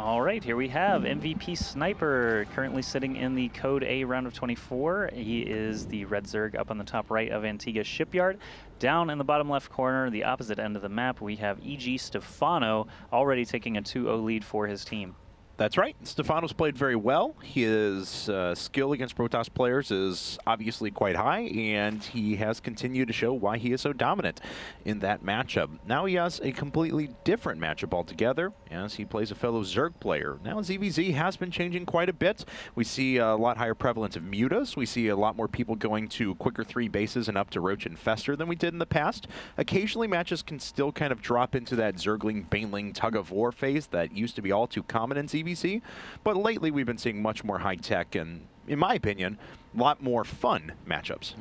All right, here we have MVP Sniper, currently sitting in the Code A round of 24. He is the red Zerg up on the top right of Antigua Shipyard. Down in the bottom left corner, the opposite end of the map, we have EG Stefano already taking a 2-0 lead for his team. That's right. Stefano's played very well. His skill against Protoss players is obviously quite high, and he has continued to show why he is so dominant in that matchup. Now he has a completely different matchup altogether as he plays a fellow Zerg player. Now ZVZ has been changing quite a bit. We see a lot higher prevalence of mutas. We see a lot more people going to quicker 3 bases and up to Roach and Fester than we did in the past. Occasionally matches can still kind of drop into that Zergling, Baneling tug-of-war phase that used to be all too common in ZVZ. But lately we've been seeing much more high-tech and, in my opinion, a lot more fun matchups.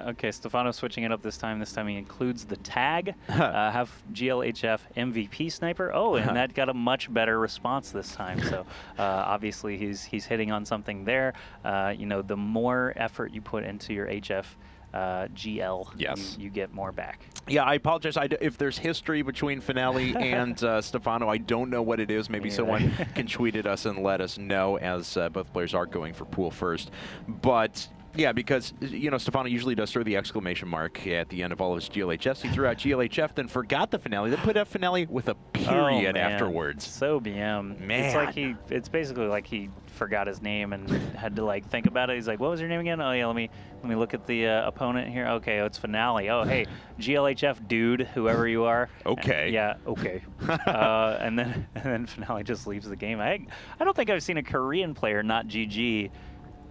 Okay, Stefano switching it up this time. This time he includes the tag. Have GLHF MVP Sniper. Oh, and that got a much better response this time. So obviously he's hitting on something there. You know, the more effort you put into your HF GL, yes, you get more back. Yeah, I apologize. If there's history between Finale and Stefano, I don't know what it is. Maybe someone can tweet at us and let us know, as both players are going for pool first. But yeah, because, you know, Stefano usually does throw the exclamation mark at the end of all of his GLHFs. He threw out GLHF, then forgot the Finale, then put out Finale with a period afterwards. So BM. Man. It's like it's basically like he forgot his name and had to like think about it. He's like, what was your name again? Oh yeah, let me look at the opponent here. Okay, oh, it's Finale. Oh hey, GLHF dude, whoever you are. Okay. Yeah, okay. and then Finale just leaves the game. I don't think I've seen a Korean player not GG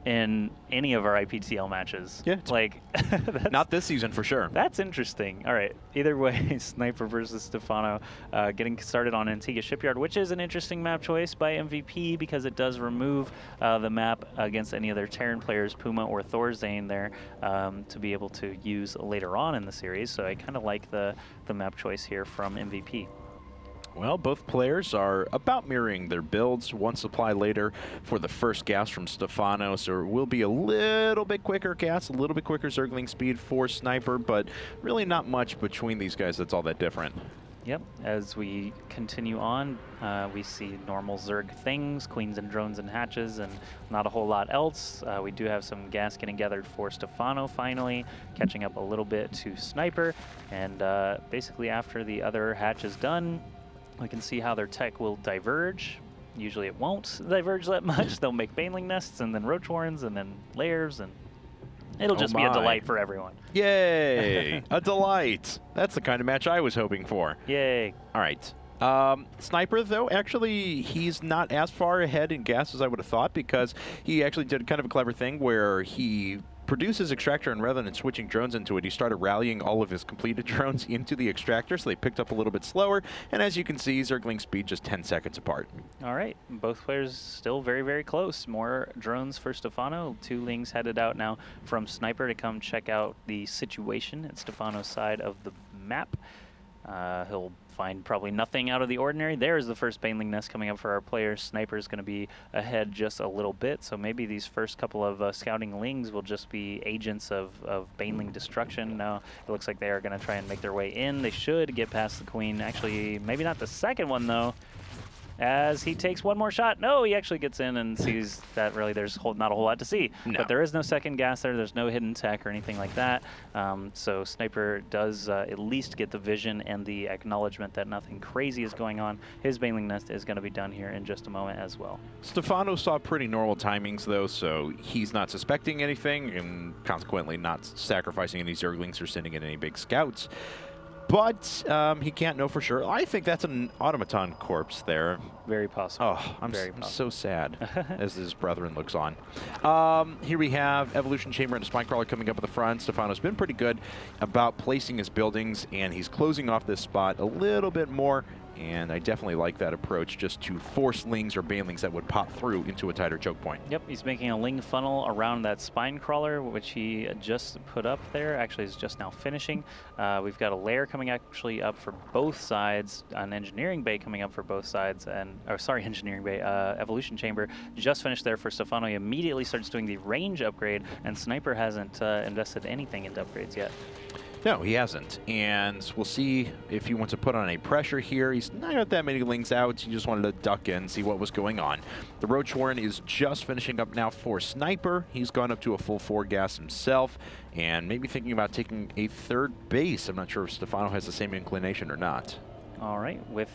in any of our IPTL matches. Yeah. Like, not this season for sure. That's interesting. All right. Either way, Sniper versus Stefano getting started on Antigua Shipyard, which is an interesting map choice by MVP because it does remove the map against any other Terran players, Puma or Thorzane there, to be able to use later on in the series. So I kind of like the map choice here from MVP. Well, both players are about mirroring their builds. One supply later for the first gas from Stefano, so it will be a little bit quicker gas, a little bit quicker Zergling speed for Sniper, but really not much between these guys that's all that different. Yep, as we continue on, we see normal Zerg things, queens and drones and hatches, and not a whole lot else. We do have some gas getting gathered for Stefano finally, catching up a little bit to Sniper, and basically after the other hatch is done, we can see how their tech will diverge. Usually it won't diverge that much. They'll make Baneling nests and then Roach Warrens and then layers, and it'll just be a delight for everyone. Yay! A delight! That's the kind of match I was hoping for. Yay. All right. Sniper, though, actually, he's not as far ahead in gas as I would have thought, because he actually did kind of a clever thing where he produces extractor, and rather than switching drones into it, he started rallying all of his completed drones into the extractor, so they picked up a little bit slower, and as you can see, Zergling speed just 10 seconds apart. All right, both players still very, very close. More drones for Stefano. 2 Lings headed out now from Sniper to come check out the situation at Stefano's side of the map. He'll find probably nothing out of the ordinary. There's the first Baneling nest coming up for our players. Sniper's going to be ahead just a little bit, so maybe these first couple of scouting Lings will just be agents of Baneling destruction. Now it looks like they are going to try and make their way in. They should get past the Queen. Actually, maybe not the second one, though, as he takes one more shot. No, he actually gets in and sees that really there's not a whole lot to see. No. But there is no second gas there. There's no hidden tech or anything like that. So Sniper does at least get the vision and the acknowledgement that nothing crazy is going on. His Baneling nest is going to be done here in just a moment as well. Stefano saw pretty normal timings, though, so he's not suspecting anything and consequently not sacrificing any Zerglings or sending in any big scouts. But he can't know for sure. I think that's an automaton corpse there. Very possible. Oh, I'm so sad as his brethren looks on. Here we have Evolution Chamber and a Spine Crawler coming up at the front. Stefano's been pretty good about placing his buildings, and he's closing off this spot a little bit more. And I definitely like that approach, just to force Lings or Banelings that would pop through into a tighter choke point. Yep, he's making a Ling funnel around that Spine Crawler, which he just put up there. Actually, is just now finishing. We've got a layer coming actually up for both sides, an Engineering Bay coming up for both sides, and Engineering Bay, Evolution Chamber just finished there for Stefano. He immediately starts doing the range upgrade, and Sniper hasn't invested anything into upgrades yet. No, he hasn't. And we'll see if he wants to put on a pressure here. He's not got that many lings out. He just wanted to duck in, see what was going on. The Roach Warren is just finishing up now for Sniper. He's gone up to a full 4 gas himself and maybe thinking about taking a third base. I'm not sure if Stefano has the same inclination or not. All right, with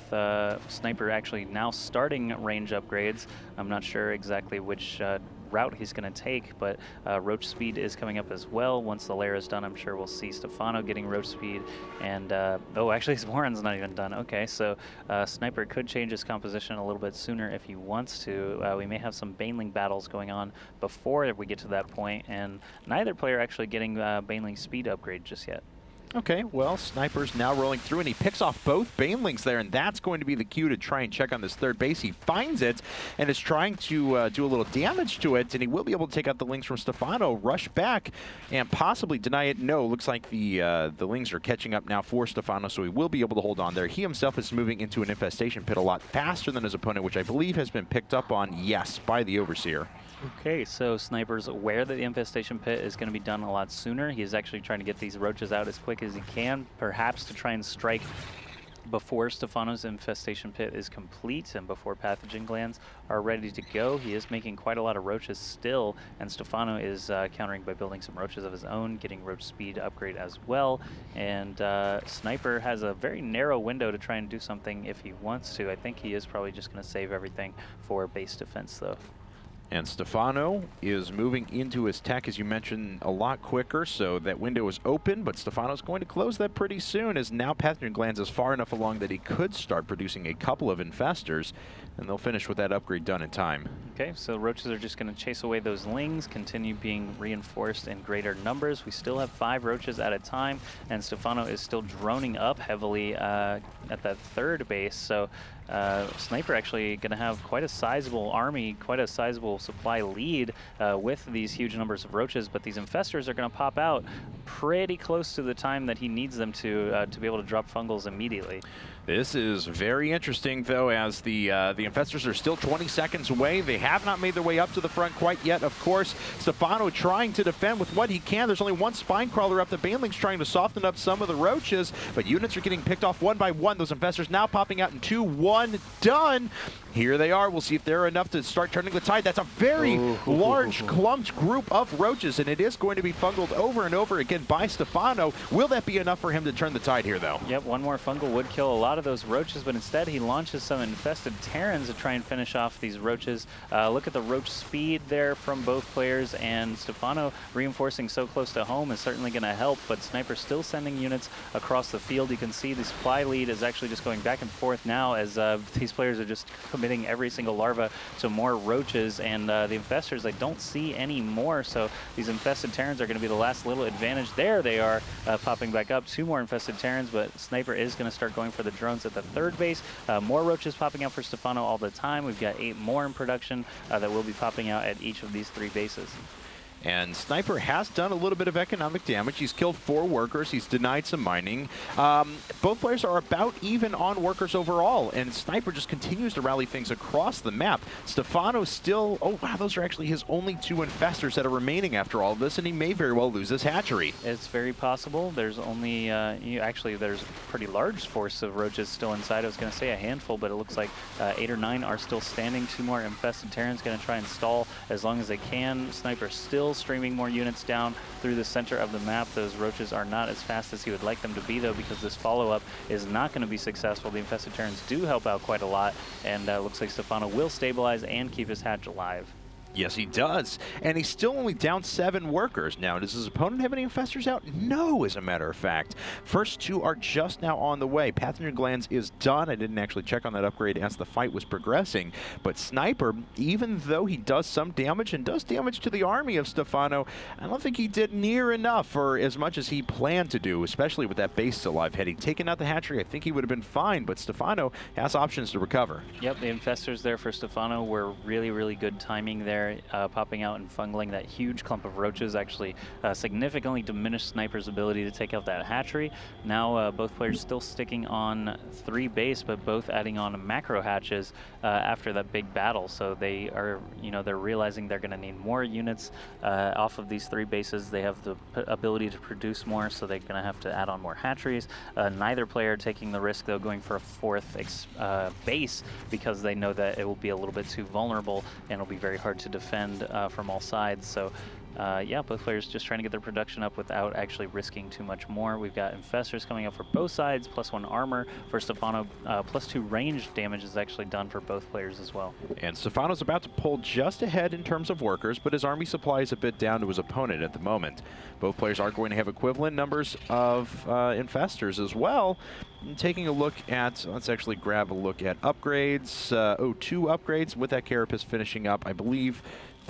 Sniper actually now starting range upgrades, I'm not sure exactly which route he's going to take, but Roach Speed is coming up as well. Once the lair is done, I'm sure we'll see Stefano getting Roach Speed, and oh, actually his Warren's not even done. Okay, so Sniper could change his composition a little bit sooner if he wants to. We may have some Baneling battles going on before we get to that point, and neither player actually getting Baneling Speed upgrade just yet. Okay, well, Sniper's now rolling through, and he picks off both Banelings there, and that's going to be the cue to try and check on this third base. He finds it and is trying to do a little damage to it, and he will be able to take out the Lings from Stefano, rush back, and possibly deny it. No, looks like the Lings are catching up now for Stefano, so he will be able to hold on there. He himself is moving into an infestation pit a lot faster than his opponent, which I believe has been picked up on, yes, by the Overseer. Okay, so Sniper's aware that the infestation pit is going to be done a lot sooner. He is actually trying to get these roaches out as quick as he can, perhaps to try and strike before Stefano's infestation pit is complete and before pathogen glands are ready to go. He is making quite a lot of roaches still, and Stefano is countering by building some roaches of his own, getting roach speed upgrade as well. And Sniper has a very narrow window to try and do something if he wants to. I think he is probably just going to save everything for base defense, though. And Stefano is moving into his tech, as you mentioned, a lot quicker, so that window is open, but Stefano's going to close that pretty soon, as now Pathogen Glands is far enough along that he could start producing a couple of infestors, and they'll finish with that upgrade done in time. Okay, so roaches are just going to chase away those Lings, continue being reinforced in greater numbers. We still have 5 roaches at a time, and Stefano is still droning up heavily at that third base, so Sniper actually going to have quite a sizable army, quite a sizable supply lead with these huge numbers of roaches, but these infestors are going to pop out pretty close to the time that he needs them to be able to drop fungals immediately. This is very interesting, though, as the infestors are still 20 seconds away. They have not made their way up to the front quite yet, of course. Stefano trying to defend with what he can. There's only one spine crawler up. The Baneling's trying to soften up some of the roaches, but units are getting picked off one by one. Those infestors now popping out in 2, 1, done. Here they are. We'll see if they're enough to start turning the tide. That's a very large clumped group of roaches, and it is going to be fungled over and over again by Stefano. Will that be enough for him to turn the tide here, though? Yep, one more fungal would kill a lot of those roaches, but instead he launches some infested Terrans to try and finish off these roaches. Look at the roach speed there from both players, and Stefano reinforcing so close to home is certainly going to help, but Sniper still sending units across the field. You can see the supply lead is actually just going back and forth now as these players are just committing every single larva to more roaches, and the infestors I don't see any more, so these infested Terrans are going to be the last little advantage. There they are popping back up. 2 more infested Terrans, but Sniper is going to start going for the drones at the third base. More roaches popping out for Stefano all the time. We've got 8 more in production that will be popping out at each of these 3 bases. And Sniper has done a little bit of economic damage. He's killed 4 workers. He's denied some mining. Both players are about even on workers overall, and Sniper just continues to rally things across the map. Stefano still, oh wow, those are actually his only 2 infestors that are remaining after all of this, and he may very well lose this hatchery. It's very possible. There's only, actually there's a pretty large force of roaches still inside. I was going to say a handful, but it looks like 8 or 9 are still standing. 2 more infested Terrans going to try and stall as long as they can. Sniper still streaming more units down through the center of the map. Those roaches are not as fast as he would like them to be, though, because this follow-up is not going to be successful. The infested Terrans do help out quite a lot, and looks like Stefano will stabilize and keep his hatch alive. Yes, he does. And he's still only down 7 workers. Now, does his opponent have any infestors out? No, as a matter of fact. First 2 are just now on the way. Pathogen Glands is done. I didn't actually check on that upgrade as the fight was progressing. But Sniper, even though he does some damage and does damage to the army of Stefano, I don't think he did near enough or as much as he planned to do, especially with that base still alive. Had he taken out the hatchery, I think he would have been fine, but Stefano has options to recover. Yep, the infestors there for Stefano were really, really good timing there. there, popping out and fungling that huge clump of roaches, actually significantly diminished Sniper's ability to take out that hatchery. Now both players still sticking on 3 base, but both adding on macro hatches after that big battle. So they are, they're realizing they're going to need more units off of these 3 bases. They have the ability to produce more, so they're going to have to add on more hatcheries. Neither player taking the risk, though, going for a 4th base, because they know that it will be a little bit too vulnerable and it'll be very hard to defend from all sides. So yeah, both players just trying to get their production up without actually risking too much more. We've got infestors coming up for both sides, +1 armor for Stefano, +2 range damage is actually done for both players as well. And Stefano's about to pull just ahead in terms of workers, but his army supply is a bit down to his opponent at the moment. Both players are going to have equivalent numbers of infestors as well. And taking a look at, let's actually grab a look at upgrades. 2 upgrades with that Carapace finishing up, I believe.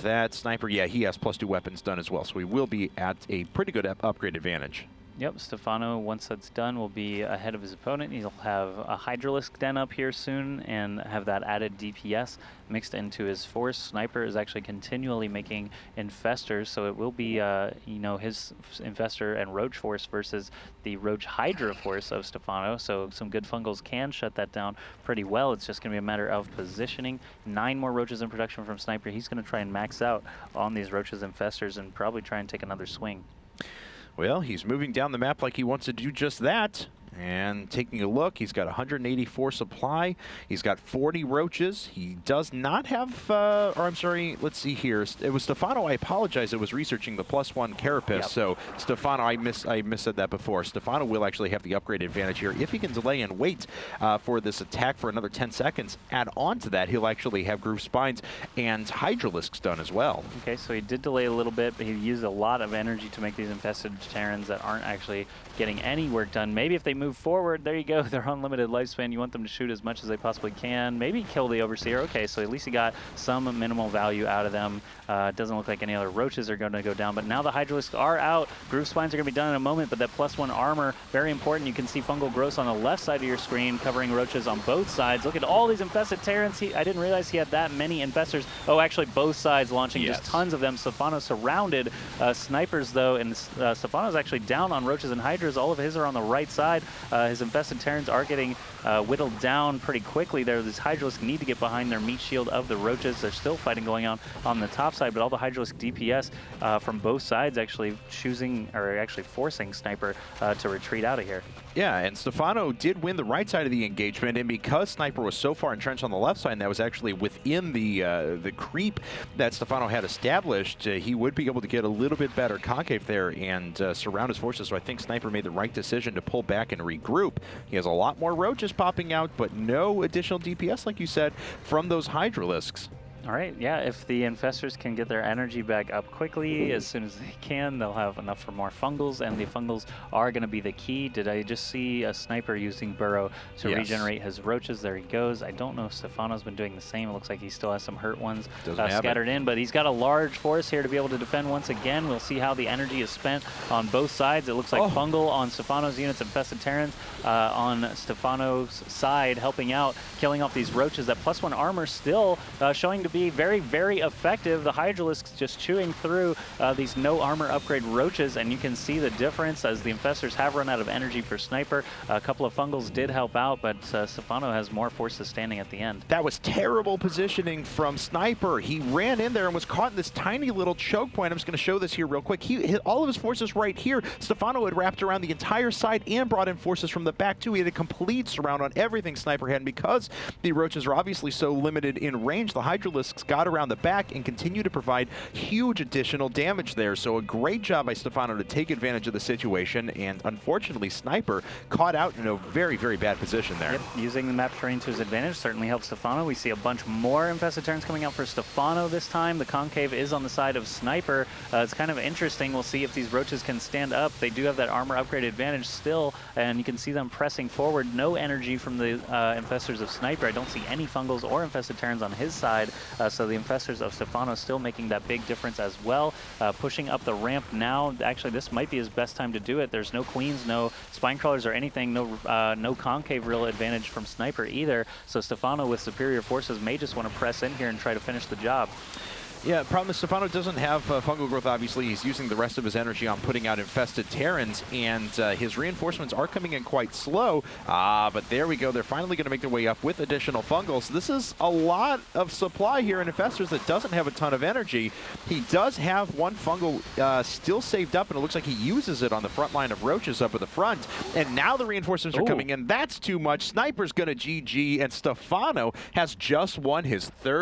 That Sniper, yeah, he has +2 weapons done as well, so he will be at a pretty good upgrade advantage. Yep, Stefano, once that's done, will be ahead of his opponent. He'll have a Hydralisk Den up here soon and have that added DPS mixed into his force. Sniper is actually continually making infestors, so it will be, his infestor and roach force versus the roach hydra force of Stefano. So some good fungals can shut that down pretty well. It's just going to be a matter of positioning. 9 more roaches in production from Sniper. He's going to try and max out on these roaches infestors and probably try and take another swing. Well, he's moving down the map like he wants to do just that. And taking a look, he's got 184 supply. He's got 40 roaches. He does not have, let's see here. It was Stefano, I apologize, it was researching the +1 Carapace. Yep. So Stefano, I missaid that before. Stefano will actually have the upgrade advantage here. If he can delay and wait for this attack for another 10 seconds, add on to that, he'll actually have Groove Spines and Hydralisks done as well. Okay, so he did delay a little bit, but he used a lot of energy to make these infested Terrans that aren't actually getting any work done. Maybe if they move forward, there you go, they're unlimited lifespan. You want them to shoot as much as they possibly can. Maybe kill the Overseer. Okay, so at least he got some minimal value out of them. Doesn't look like any other roaches are going to go down, but now the Hydralisks are out. Groove Spines are going to be done in a moment, but that +1 armor, very important. You can see fungal growths on the left side of your screen, covering roaches on both sides. Look at all these infested Terrans. I didn't realize he had that many infestors. Oh, actually, both sides launching just tons of them. Stefano surrounded. Snipers, though, and Stefano's actually down on roaches and hydras. All of his are on the right side. His infested Terrans are getting whittled down pretty quickly there. These Hydralisks need to get behind their meat shield of the roaches. There's still fighting going on the top side, but all the Hydralisk DPS from both sides actually forcing Sniper to retreat out of here. Yeah, and Stefano did win the right side of the engagement, and because Sniper was so far entrenched on the left side, and that was actually within the creep that Stefano had established, he would be able to get a little bit better concave there and surround his forces. So I think Sniper made the right decision to pull back and regroup. He has a lot more roaches popping out, but no additional DPS, like you said, from those Hydralisks. All right, yeah, if the infestors can get their energy back up quickly, as soon as they can, they'll have enough for more fungals, and the fungals are going to be the key. Did I just see a Sniper using Burrow to regenerate his roaches? There he goes. I don't know if Stefano's been doing the same. It looks like he still has some hurt ones scattered in, but he's got a large force here to be able to defend once again. We'll see how the energy is spent on both sides. It looks like fungal on Stefano's units, infested Terrans on Stefano's side, helping out, killing off these roaches. That +1 armor still showing to be very, very effective. The Hydralisks just chewing through these no armor upgrade roaches, and you can see the difference as the infestors have run out of energy for Sniper. A couple of fungals did help out, but Stefano has more forces standing at the end. That was terrible positioning from Sniper. He ran in there and was caught in this tiny little choke point. I'm just going to show this here real quick. He hit all of his forces right here. Stefano had wrapped around the entire side and brought in forces from the back too. He had a complete surround on everything Sniper had, and because the roaches are obviously so limited in range, the Hydralisks got around the back and continue to provide huge additional damage there. So a great job by Stefano to take advantage of the situation, and unfortunately Sniper caught out in a very, very bad position there. Yep, using the map terrain to his advantage certainly helps Stefano. We see a bunch more infested Terrans coming out for Stefano this time. The concave is on the side of Sniper. It's kind of interesting. We'll see if these roaches can stand up. They do have that armor upgrade advantage still, and you can see them pressing forward. No energy from the infestors of Sniper. I don't see any fungals or infested Terrans on his side, so the infestors of Stefano still making that big difference as well. Pushing up the ramp now. Actually, this might be his best time to do it. There's no queens, no spine crawlers or anything, no concave real advantage from Sniper either. So Stefano with superior forces may just want to press in here and try to finish the job. Yeah, problem is Stefano doesn't have fungal growth, obviously. He's using the rest of his energy on putting out infested Terrans, and his reinforcements are coming in quite slow. But there we go. They're finally going to make their way up with additional fungals. This is a lot of supply here in Infestors that doesn't have a ton of energy. He does have one fungal still saved up, and it looks like he uses it on the front line of Roaches up at the front. And now the reinforcements are coming in. That's too much. Sniper's going to GG, and Stefano has just won his third